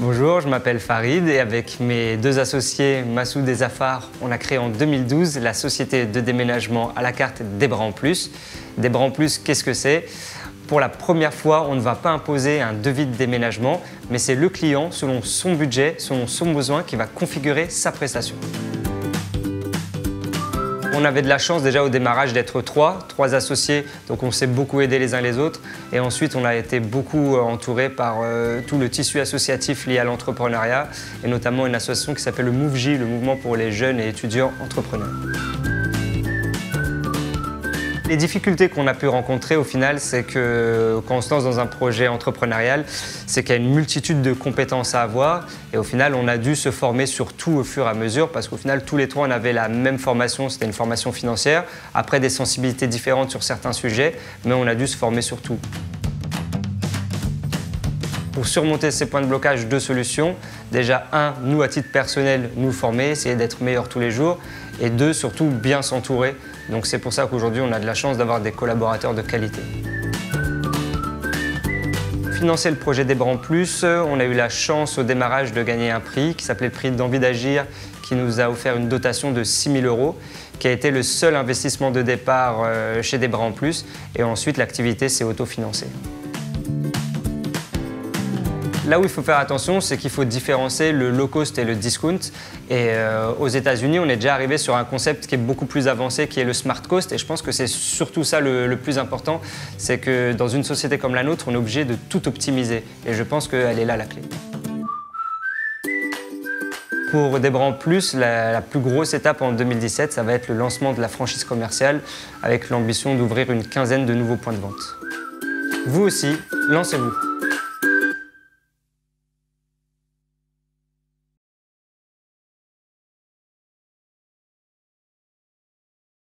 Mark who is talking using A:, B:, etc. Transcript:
A: Bonjour, je m'appelle Farid et avec mes deux associés, Massoud et Zafar, on a créé en 2012 la société de déménagement à la carte Desbras en Plus. Desbras en Plus, qu'est-ce que c'est? Pour la première fois, on ne va pas imposer un devis de déménagement, mais c'est le client, selon son budget, selon son besoin, qui va configurer sa prestation. On avait de la chance déjà au démarrage d'être trois associés, donc on s'est beaucoup aidés les uns les autres. Et ensuite, on a été beaucoup entouré par tout le tissu associatif lié à l'entrepreneuriat, et notamment une association qui s'appelle le MoveJ, le mouvement pour les jeunes et étudiants entrepreneurs. Les difficultés qu'on a pu rencontrer au final, c'est que quand on se lance dans un projet entrepreneurial, c'est qu'il y a une multitude de compétences à avoir et au final on a dû se former sur tout au fur et à mesure parce qu'au final tous les trois on avait la même formation, c'était une formation financière, après des sensibilités différentes sur certains sujets, mais on a dû se former sur tout. Pour surmonter ces points de blocage, deux solutions. Déjà, un, nous à titre personnel, nous former, essayer d'être meilleurs tous les jours. Et deux, surtout, bien s'entourer. Donc c'est pour ça qu'aujourd'hui, on a de la chance d'avoir des collaborateurs de qualité. Financer le projet Desbras en Plus, on a eu la chance au démarrage de gagner un prix qui s'appelait le prix d'Envie d'Agir, qui nous a offert une dotation de 6 000 €, qui a été le seul investissement de départ chez Desbras en Plus. Et ensuite, l'activité s'est autofinancée. Là où il faut faire attention, c'est qu'il faut différencier le low cost et le discount. Et aux États-Unis, on est déjà arrivé sur un concept qui est beaucoup plus avancé, qui est le smart cost. Et je pense que c'est surtout ça le plus important, c'est que dans une société comme la nôtre, on est obligé de tout optimiser. Et je pense qu'elle est là la clé. Pour Desbras en Plus, la plus grosse étape en 2017, ça va être le lancement de la franchise commerciale avec l'ambition d'ouvrir une quinzaine de nouveaux points de vente. Vous aussi, lancez-vous!